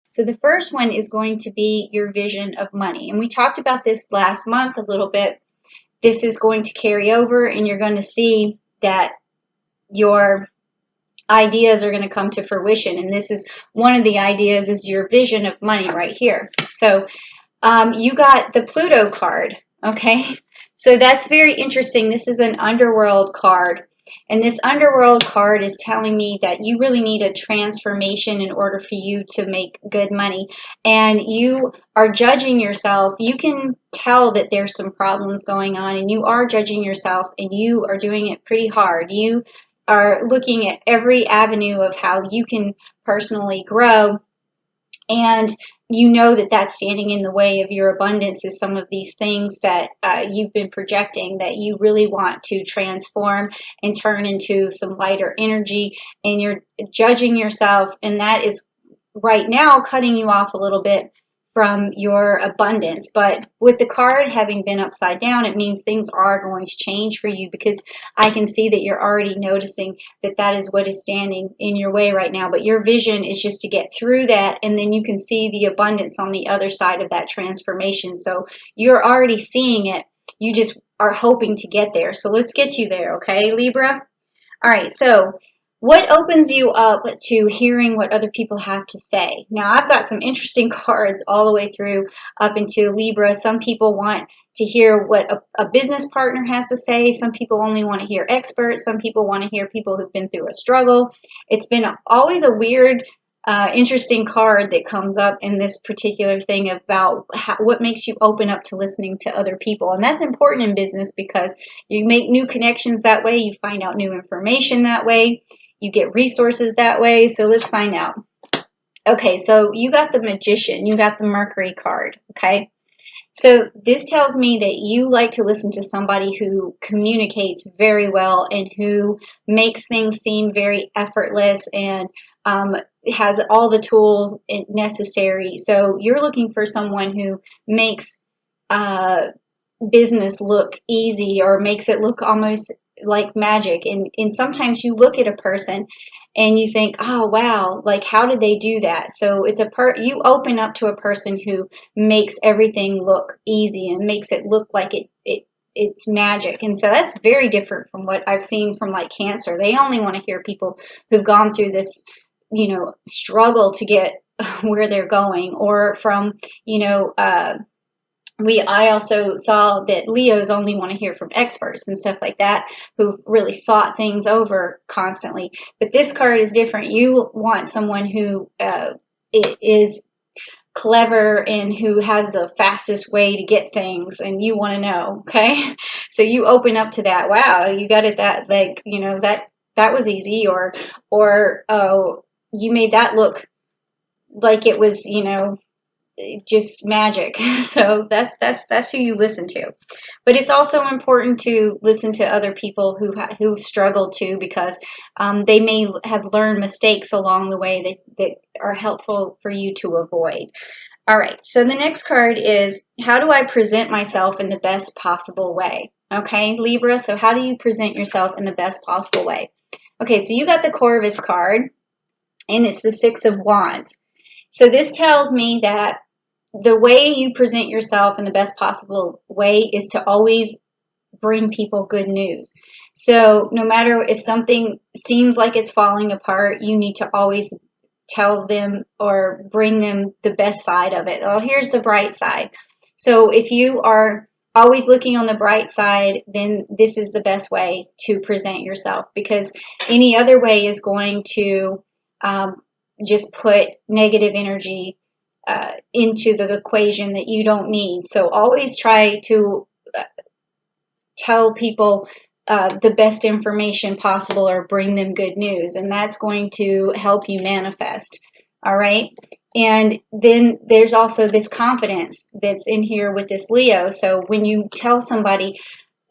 So the first one is going to be your vision of money. And we talked about this last month a little bit. This is going to carry over, and you're going to see that your ideas are going to come to fruition. And this is one of the ideas, is your vision of money right here. So you got the Pluto card, okay? So that's very interesting. This is an underworld card. And this underworld card is telling me that you really need a transformation in order for you to make good money. And you are judging yourself. You can tell that there's some problems going on, and you are judging yourself, and you are doing it pretty hard. You are looking at every avenue of how you can personally grow, and you know that that's standing in the way of your abundance, is some of these things that you've been projecting that you really want to transform and turn into some lighter energy, and you're judging yourself, and that is right now cutting you off a little bit from your abundance. But with the card having been upside down, it means things are going to change for you, because I can see that you're already noticing that that is what is standing in your way right now. But your vision is just to get through that, and then you can see the abundance on the other side of that transformation. So you're already seeing it. You just are hoping to get there. So let's get you there, okay, Libra? All right, so what opens you up to hearing what other people have to say? Now, I've got some interesting cards all the way through up into Libra. Some people want to hear what a business partner has to say. Some people only want to hear experts. Some people want to hear people who've been through a struggle. It's been always a weird, interesting card that comes up in this particular thing about what makes you open up to listening to other people. And that's important in business, because you make new connections that way. You find out new information that way. You get resources that way. So let's find out. Okay, so you got the Magician. You got the Mercury card, okay? So this tells me that you like to listen to somebody who communicates very well and who makes things seem very effortless, and has all the tools necessary. So you're looking for someone who makes business look easy, or makes it look almost like magic. And sometimes you look at a person and you think, oh wow, like how did they do that? So it's you open up to a person who makes everything look easy and makes it look like it's magic. And so that's very different from what I've seen from like Cancer. They only want to hear people who've gone through this, struggle to get where they're going. Or from, I also saw that Leos only want to hear from experts and stuff like that, who've really thought things over constantly. But this card is different. You want someone who is clever and who has the fastest way to get things, and you want to know, okay? So you open up to that. Wow, you got it. That, like, that was easy, or oh, you made that look like it was, just magic. So that's who you listen to. But it's also important to listen to other people who've struggled too, because they may have learned mistakes along the way that are helpful for you to avoid. All right, so the next card is, how do I present myself in the best possible way? Okay, Libra, so how do you present yourself in the best possible way? Okay, so you got the Corvus card, and it's the Six of Wands. So this tells me that the way you present yourself in the best possible way is to always bring people good news. So no matter if something seems like it's falling apart, you need to always tell them or bring them the best side of it. Oh, here's the bright side. So if you are always looking on the bright side, then this is the best way to present yourself, because any other way is going to just put negative energy into the equation that you don't need. So always try to tell people the best information possible, or bring them good news, and that's going to help you manifest. All right. And then there's also this confidence that's in here with this Leo. So when you tell somebody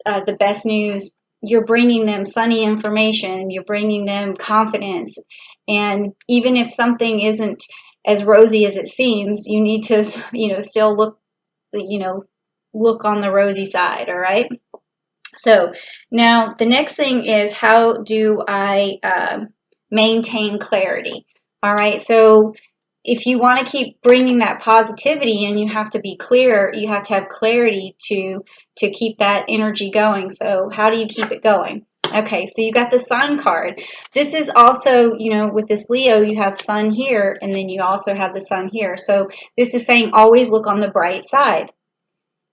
the best news, you're bringing them sunny information, you're bringing them confidence. And even if something isn't as rosy as it seems, you need to, still look on the rosy side. All right. So now the next thing is, how do I maintain clarity? All right. So if you want to keep bringing that positivity in, you have to be clear. You have to have clarity to keep that energy going. So how do you keep it going? Okay, so you got the Sun card. This is also, you know, with this Leo, you have Sun here, and then you also have the Sun here. So this is saying always look on the bright side.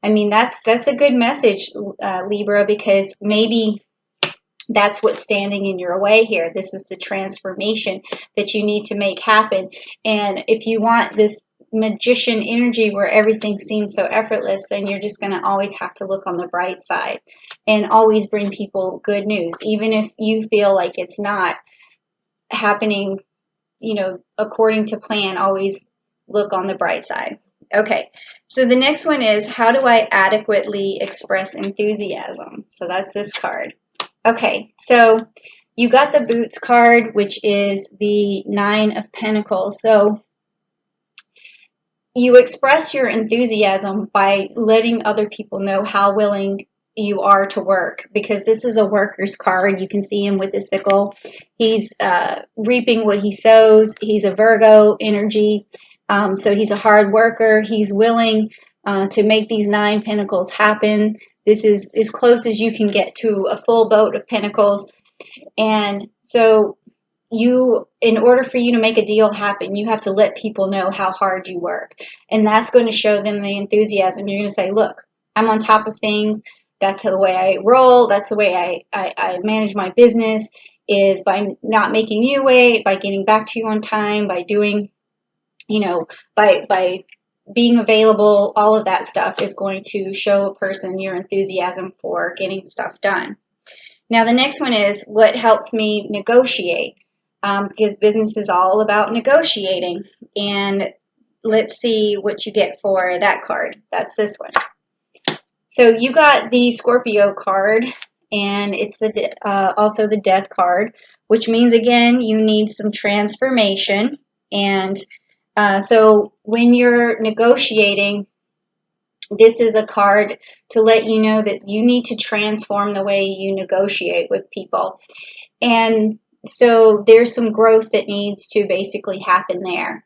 I mean, that's a good message, Libra, because maybe that's what's standing in your way here. This is the transformation that you need to make happen. And if you want this magician energy where everything seems so effortless, then you're just going to always have to look on the bright side and always bring people good news. Even if you feel like it's not happening, you know, according to plan, always look on the bright side. Okay, so the next one is, how do I adequately express enthusiasm? So that's this card. Okay, so you got the Boots card, which is the Nine of Pentacles. So you express your enthusiasm by letting other people know how willing you are to work, because this is a worker's card. You can see him with his sickle. He's reaping what he sows. He's a Virgo energy, so he's a hard worker. He's willing to make these 9 pentacles happen. This is as close as you can get to a full boat of pentacles. And so in order for you to make a deal happen, you have to let people know how hard you work. And that's going to show them the enthusiasm. You're going to say, look, I'm on top of things. That's the way I roll. That's the way I manage my business, is by not making you wait, by getting back to you on time, by doing, you know, by being available. All of that stuff is going to show a person your enthusiasm for getting stuff done. Now, the next one is, what helps me negotiate? Because business is all about negotiating. And let's see what you get for that card. That's this one. So you got the Scorpio card, and it's also the Death card, which means, again, you need some transformation. And so when you're negotiating, this is a card to let you know that you need to transform the way you negotiate with people. And so there's some growth that needs to basically happen there.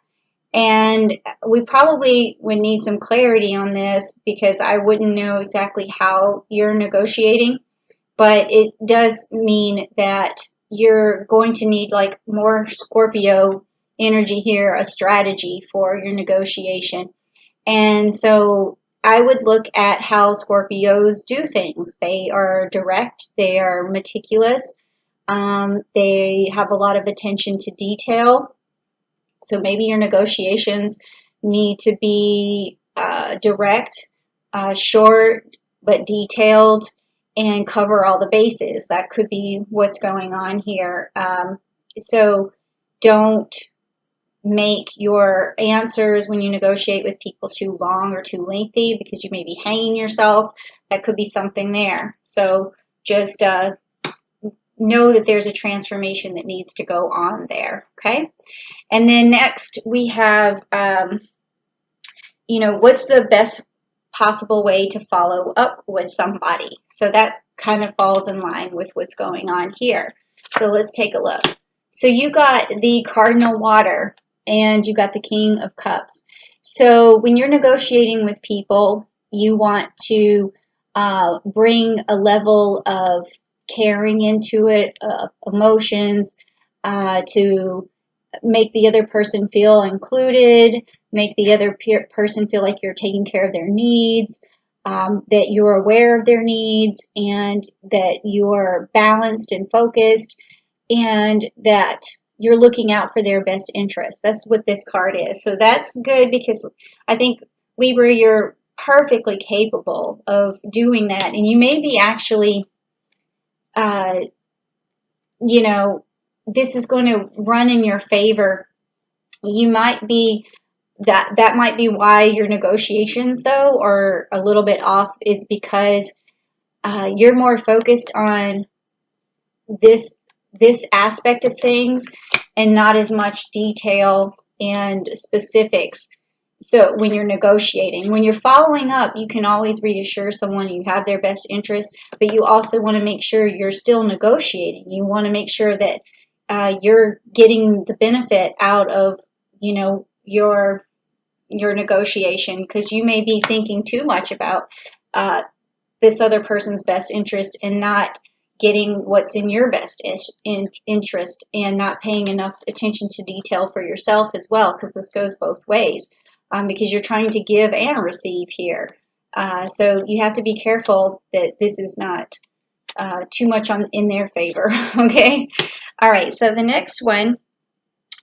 And we probably would need some clarity on this, because I wouldn't know exactly how you're negotiating. But it does mean that you're going to need like more Scorpio energy here, a strategy for your negotiation. And so I would look at how Scorpios do things. They are direct, they are meticulous, they have a lot of attention to detail. So maybe your negotiations need to be direct, short, but detailed, and cover all the bases. That could be what's going on here. So don't make your answers when you negotiate with people too long or too lengthy, because you may be hanging yourself. That could be something there. So just know that there's a transformation that needs to go on there, okay? And then next we have, what's the best possible way to follow up with somebody? So that kind of falls in line with what's going on here. So let's take a look. So you got the Cardinal Water, and you got the King of Cups. So when you're negotiating with people, you want to bring a level of caring into it, emotions, to make the other person feel included, make the other person feel like you're taking care of their needs, that you're aware of their needs, and that you're balanced and focused, and that you're looking out for their best interests. That's what this card is. So that's good, because I think, Libra, you're perfectly capable of doing that. And you may be actually, this is going to run in your favor. You might be, that might be why your negotiations, though, are a little bit off, is because you're more focused on this aspect of things and not as much detail and specifics. So when you're negotiating, when you're following up, you can always reassure someone you have their best interest, but you also want to make sure you're still negotiating. You want to make sure that you're getting the benefit out of, your negotiation, because you may be thinking too much about this other person's best interest and not getting what's in your best interest, and not paying enough attention to detail for yourself as well, because this goes both ways, because you're trying to give and receive here. So you have to be careful that this is not too much in their favor. Okay. All right. So the next one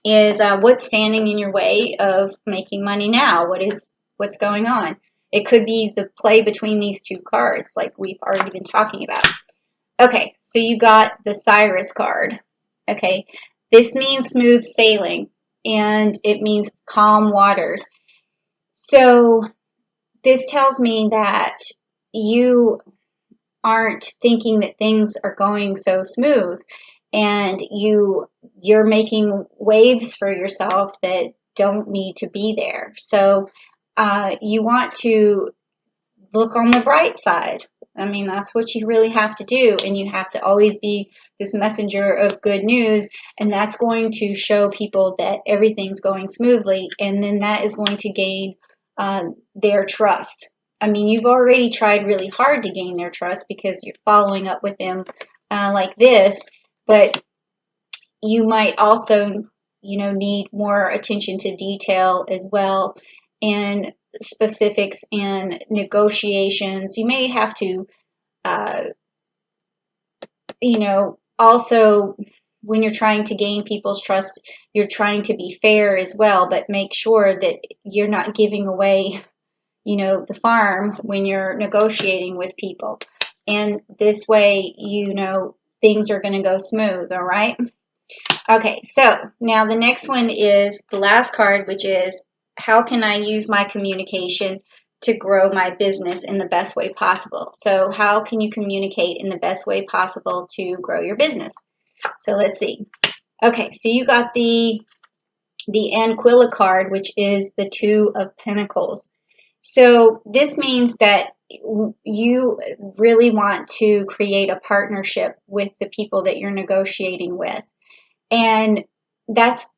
is what's standing in your way of making money now? What's going on? It could be the play between these two cards, like we've already been talking about. Okay, so you got the Cyrus card. Okay, this means smooth sailing, and it means calm waters. So this tells me that you aren't thinking that things are going so smooth, and you're making waves for yourself that don't need to be there. So you want to look on the bright side. I mean, that's what you really have to do, and you have to always be this messenger of good news, and that's going to show people that everything's going smoothly, and then that is going to gain their trust. I mean, you've already tried really hard to gain their trust because you're following up with them like this, but you might also, need more attention to detail as well, and specifics and negotiations. You may have to, also when you're trying to gain people's trust, you're trying to be fair as well, but make sure that you're not giving away, the farm when you're negotiating with people. And this way, things are going to go smooth, all right? Okay, so now the next one is the last card, which is how can I use my communication to grow my business in the best way possible? So how can you communicate in the best way possible to grow your business? So let's see. Okay, so you got the Anquilla card, which is the Two of Pentacles. So this means that you really want to create a partnership with the people that you're negotiating with. And that's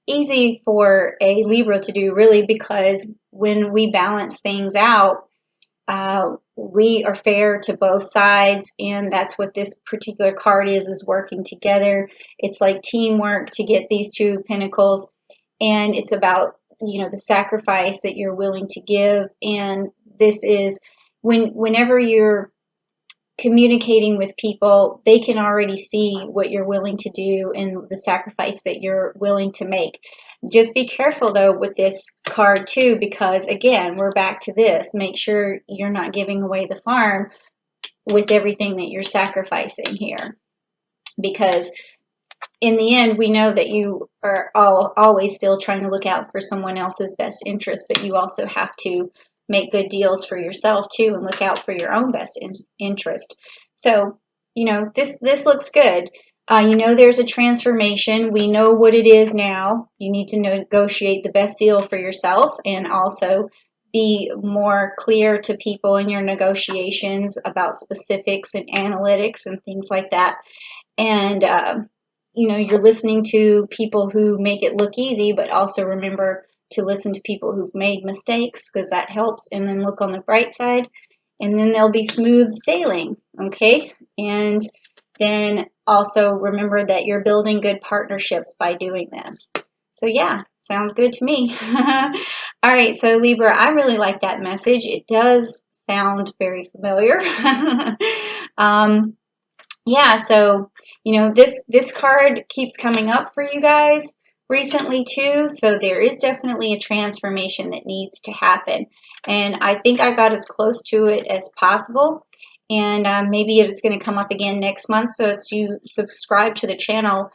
easy for a Libra to do, really, because when we balance things out, we are fair to both sides, and that's what this particular card is working together. It's like teamwork to get these two pentacles, and it's about, the sacrifice that you're willing to give. And this is whenever you're communicating with people, they can already see what you're willing to do and the sacrifice that you're willing to make. Just be careful though with this card too, because again, we're back to this. Make sure you're not giving away the farm with everything that you're sacrificing here, because in the end, we know that you are always still trying to look out for someone else's best interest, but you also have to make good deals for yourself too, and look out for your own best interest. So, this looks good. There's a transformation. We know what it is now. You need to negotiate the best deal for yourself, and also be more clear to people in your negotiations about specifics and analytics and things like that. And, you're listening to people who make it look easy, but also remember to listen to people who've made mistakes, because that helps, and then look on the bright side, and then there'll be smooth sailing, okay? And then also remember that you're building good partnerships by doing this. So yeah, sounds good to me. All right, so Libra, I really like that message. It does sound very familiar. Yeah, so this card keeps coming up for you guys recently too, so there is definitely a transformation that needs to happen, and I think I got as close to it as possible, and maybe it's going to come up again next month. So if you subscribe to the channel,